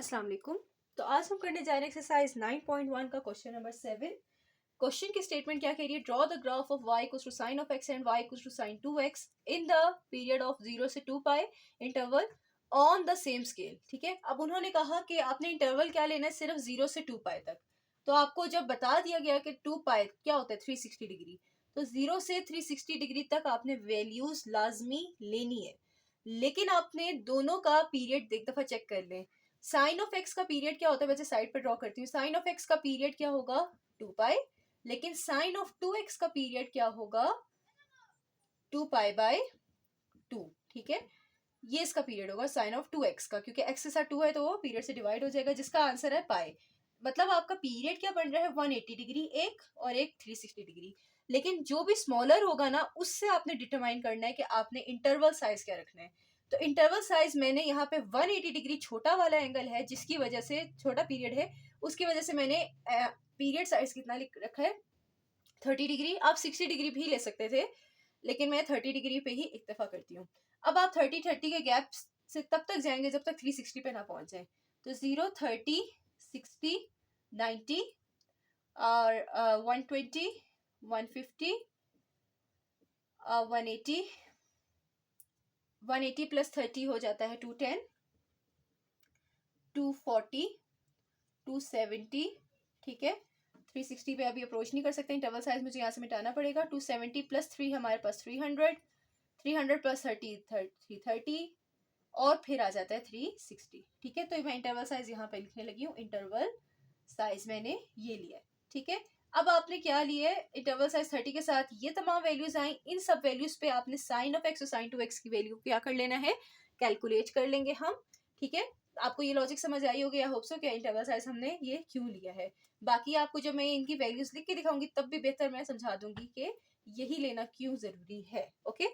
अस्सलाम वालेकुम। तो आज हम करने जा रहे हैं एक्सरसाइज 9.1 का क्वेश्चन नंबर 7। क्वेश्चन की स्टेटमेंट क्या कह रही है? Draw the graph of y equals to sine of x and y equals to sine 2x in the period of 0 से 2 pi interval on the same scale. ठीक है, अब उन्होंने कहा कि आपने इंटरवल क्या लेना है, सिर्फ 0 से 2 पाई तक। तो आपको जब बता दिया गया कि 2 पाई क्या होता है 360 डिग्री, तो 0 से 360 डिग्री तक आपने वैल्यूज लाजमी लेनी है। लेकिन आपने दोनों का पीरियड एक दफा चेक कर लें। साइन ऑफ एक्स का पीरियड क्या होता है, वैसे साइड पे ड्रॉ करती हूँ। साइन ऑफ एक्स का पीरियड क्या होगा 2 पाई, लेकिन साइन ऑफ 2x का पीरियड क्या होगा 2 पाई बाय 2। ठीक है, ये इसका पीरियड होगा साइन ऑफ 2x का, क्योंकि x के साथ 2 है तो वो पीरियड से डिवाइड हो जाएगा, जिसका आंसर है पाई। मतलब आपका पीरियड क्या बन रहा है 180 डिग्री एक और एक 360 डिग्री। लेकिन जो भी स्मॉलर होगा ना, उससे आपने डिटरमाइन करना है कि आपने इंटरवल साइज क्या रखना है। तो इंटरवल साइज मैंने यहाँ पे 180 डिग्री छोटा वाला एंगल है, जिसकी वजह से छोटा पीरियड है, उसकी वजह से मैंने पीरियड साइज कितना लिख रखा है 30 डिग्री। आप 60 डिग्री भी ले सकते थे, लेकिन मैं 30 डिग्री पे ही इक्तफा करती हूँ। अब आप 30-30 के गैप से तब तक जाएंगे जब तक 360 पे ना पहुंच जाए। तो 0, 30, 60, 90 और 120, 150, 180, 180 प्लस 30 हो जाता है 210, 240, 270। ठीक है, 360 पे अभी अप्रोच नहीं कर सकते, इंटरवल साइज मुझे यहाँ से मिटाना पड़ेगा। 270 प्लस 3 हमारे पास 300, 300 प्लस 30 330 और फिर आ जाता है 360। ठीक है, तो मैं इंटरवल साइज यहाँ पे लिखने लगी हूँ। इंटरवल साइज मैंने ये लिया है। ठीक है, अब आपने क्या लिया है, इंटरवल साइज 30 के साथ ये तमाम वैल्यूज आई। इन सब वैल्यूज पे आपने साइन ऑफ एक्स और साइन 2x की वैल्यू क्या कर लेना है, कैलकुलेट कर लेंगे हम। ठीक है, आपको ये लॉजिक समझ आई होगी, आई होप सो, कि इंटरवल साइज हमने ये क्यों लिया है। बाकी आपको जब मैं इनकी वैल्यूज लिख के दिखाऊंगी तब भी बेहतर मैं समझा दूंगी कि यही लेना क्यों जरूरी है। ओके,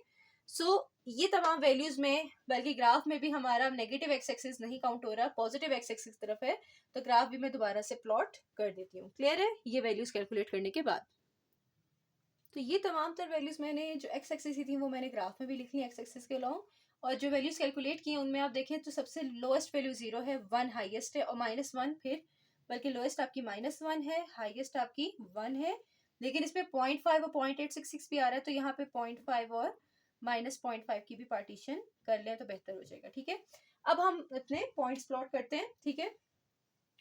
सो ये तमाम वैल्यूज में, बल्कि ग्राफ में भी हमारा नेगेटिव एक्स एक्सिस नहीं काउंट हो रहा, पॉजिटिव एक्स एक्सिस की तरफ है। तो ग्राफ भी मैं दोबारा से प्लॉट कर देती हूँ। क्लियर है ये वैल्यूज कैलकुलेट करने के बाद? तो ये तमाम तर वैल्यूज मैंने जो एक्स एक्सिस थी वो मैंने ग्राफ में भी लिख ली एक्स एक्सिस के लॉन्ग। और जो वैल्यूज कैलकुलेट की हैं उनमें आप देखें तो सबसे लोएस्ट वैल्यू 0 है, 1 हाईएस्ट है और -1 फिर, बल्कि लोएस्ट आपकी -1 है, हाईएस्ट आपकी 1 है। लेकिन इसमें 0.5 और 0.866 भी आ रहा है, तो यहाँ पे 0.5 और -0.5 की भी पार्टीशन कर लें तो बेहतर हो जाएगा। ठीक है, अब हम अपने पॉइंट्स प्लॉट करते हैं। ठीक है,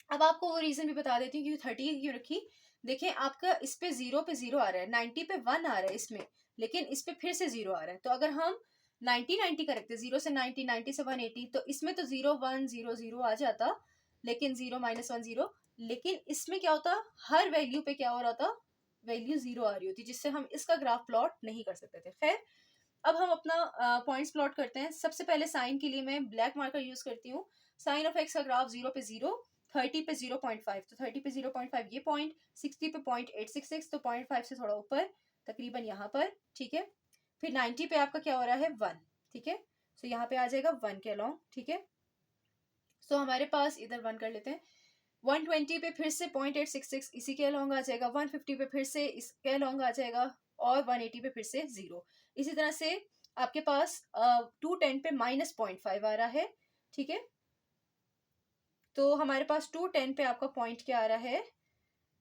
अब आपको वो रीजन भी बता देती हूँ कि 30 क्यों रखी। देखें, आपका इस पे 0 पे 0 आ रहा है, 90 पे 1 आ रहा है इसमें, लेकिन इस पे फिर से 0 आ रहा है। तो अगर हम 90-90 का रखते, 0 से 90, 90 से 180, तो इसमें तो 0 1 0 0 आ जाता, लेकिन 0 -1 0। लेकिन इसमें क्या होता, हर वैल्यू पे क्या हो रहा था, वैल्यू 0 आ रही होती, जिससे हम इसका ग्राफ प्लॉट नहीं कर सकते थे। खैर, अब हम अपना पॉइंट्स प्लॉट करते हैं। सबसे पहले साइन के लिए मैं ब्लैक मार्कर यूज करती हूँ। साइन ऑफ एक्स का ग्राफ 0 पे 0, 30 पे 0.5, तो 30 पे 0.5 ये पॉइंट, 60 पे 0.866, तो 0.5 से थोड़ा ऊपर तकरीबन यहाँ पर। ठीक है, फिर 90 पे आपका क्या हो रहा है 1। ठीक है, सो यहाँ पे आ जाएगा 1 के अलॉन्ग। ठीक है, सो हमारे पास इधर 1 कर लेते हैं। 120 पे फिर से 0.866 इसी के अलॉन्ग आ जाएगा, 150 पे फिर से इसके अलॉन्ग आ जाएगा और 180 पे फिर से 0। इसी तरह से आपके पास 210 पे -0.5 आ रहा है। ठीक है, तो हमारे पास 210 पे आपका पॉइंट क्या आ रहा है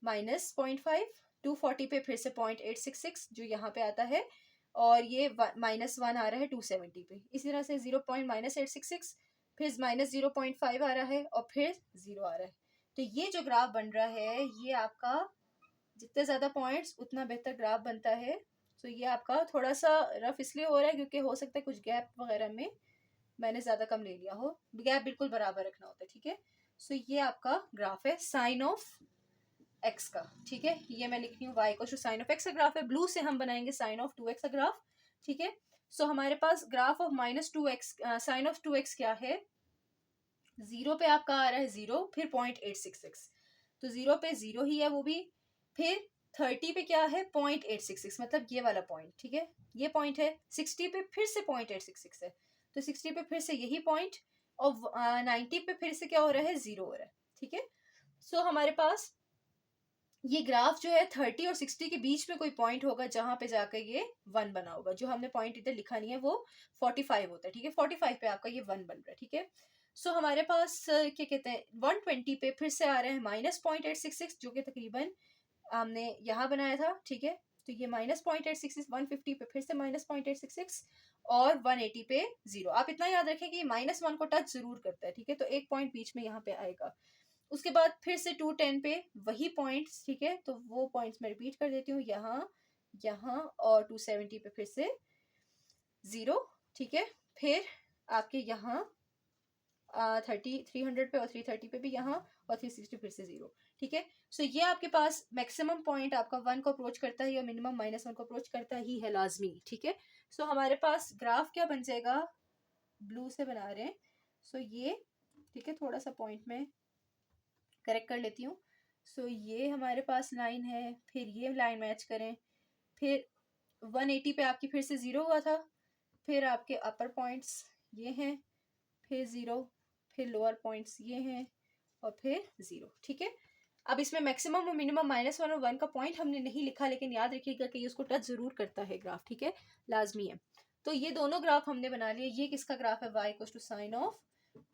-0.5। 240 पे फिर से 0.866 जो यहाँ पे आता है, और ये -1 आ रहा है 270 पे। इसी तरह से 0.-866, फिर -0.5 आ रहा है और फिर 0 आ रहा है। तो ये जो ग्राफ बन रहा है, ये आपका जितने ज़्यादा पॉइंट्स उतना बेहतर ग्राफ बनता है। तो ये आपका थोड़ा सा रफ इसलिए हो रहा है क्योंकि हो सकता है कुछ गैप वगैरह में मैंने ज़्यादा कम ले लिया हो, गैप बिल्कुल बराबर रखना होता है। ठीक है, सो ये आपका ग्राफ है साइन ऑफ एक्स का। ठीक है, ये मैं लिख रही हूँ y को साइन ऑफ एक्स का ग्राफ है। ब्लू से हम बनाएंगे साइन ऑफ 2x का ग्राफ। ठीक है, सो हमारे पास graph of -2x, sine of 2x क्या है, 0 पे आपका आ रहा है 0, फिर 0.866, तो 0 पे 0 ही है वो भी। फिर 30 पे क्या है 0.866, मतलब ये वाला पॉइंट। ठीक है, ये पॉइंट है। 60 पे फिर से 0.866 है, तो 60 पे फिर से यही पॉइंट, और 90 पे फिर से क्या हो रहा है 0 हो रहा है। ठीक है, सो हमारे पास ये ग्राफ जो है 30 और 60 के बीच में कोई पॉइंट होगा जहां पे जाकर ये 1 बना होगा। जो हमने पॉइंट इधर लिखा नहीं है वो 45 होता है। ठीक है, 45 पे आपका ये 1 बन रहा है। ठीक है, सो हमारे पास क्या कहते हैं 120 पे फिर से आ रहे हैं -0.866 जो कि तकरीबन हमने यहाँ बनाया था, ठीक है। तो ये -0.866, 150 पे फिर से -0.866 और 180 पे 0। आप इतना याद रखें कि -1 को टच जरूर करता है, ठीक है। तो एक पॉइंट बीच में यहाँ पे आएगा। उसके बाद फिर से 210 पे वही पॉइंट्स, ठीक है। तो वो पॉइंट्स मैं रिपीट कर देती हूँ, यहाँ, यहाँ और 270 पे फिर से 0, ठीक है। फिर आपके यहाँ 300 पे और 330 पे भी यहाँ और 360 फिर से 0, ठीक है। सो ये आपके पास मैक्सिमम पॉइंट आपका 1 को अप्रोच करता है या मिनिमम -1 को अप्रोच करता ही है लाजमी, ठीक है। सो हमारे पास ग्राफ क्या बन जाएगा, ब्लू से बना रहे हैं। सो ये, ठीक है, थोड़ा सा पॉइंट में करेक्ट कर लेती हूँ। सो ये हमारे पास लाइन है, फिर ये लाइन मैच करें, फिर 180 पे आपकी फिर से 0 हुआ था, फिर आपके अपर पॉइंट्स ये हैं, फिर 0, फिर लोअर पॉइंट्स ये हैं और फिर 0, ठीक है। अब इसमें मैक्सिमम और मिनिमम -1 और 1 का पॉइंट हमने नहीं लिखा, लेकिन याद रखिएगा कि उसको टच जरूर करता है ग्राफ, ठीक है, लाजमी है। तो ये दोनों ग्राफ हमने बना लिए। ये किसका ग्राफ है, y = sin ऑफ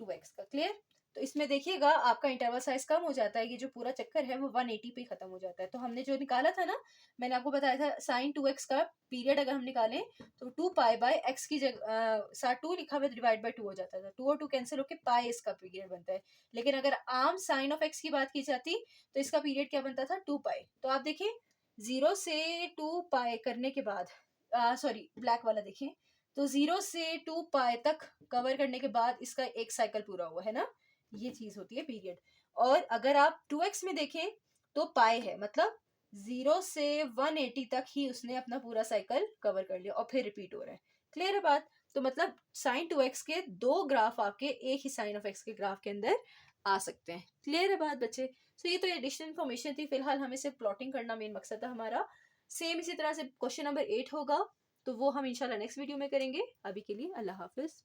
2x का, क्लियर। तो इसमें देखिएगा आपका इंटरवल साइज कम हो जाता है, ये जो पूरा चक्कर है वो 180 पे खत्म हो जाता है। तो हमने जो निकाला था ना, मैंने आपको बताया था sin 2x का पीरियड अगर हम निकालें तो 2π/x की जगह साथ 2 लिखा हुआ डिवाइड बाय 2 हो जाता था, 2 और 2 कैंसिल होकर पाई इसका पीरियड बनता है। लेकिन अगर आम sin ऑफ x की बात की जाती तो इसका पीरियड क्या बनता था, 2π। तो आप देखिए 0 से 2π करने के बाद, सॉरी ब्लैक वाला देखें, तो 0 से 2π तक कवर करने के बाद इसका एक साइकिल पूरा हुआ है ना, ये चीज होती है पीरियड। और अगर आप 2x में देखें तो पाई है, मतलब 0 से 180 तक ही उसने अपना पूरा साइकिल कवर कर लिया और फिर रिपीट हो रहा है, क्लियर है बात। तो मतलब sin 2x के दो ग्राफ आपके एक ही sin ऑफ x के ग्राफ के अंदर आ सकते हैं, क्लियर है बात बच्चे। तो ये तो एडिशनल इन्फॉर्मेशन थी, फिलहाल हमें सिर्फ प्लॉटिंग करना मेन मकसद था हमारा। सेम इसी तरह से क्वेश्चन नंबर 8 होगा, तो वो हम इंशाल्लाह नेक्स्ट वीडियो में करेंगे। अभी के लिए अल्लाह हाफिज।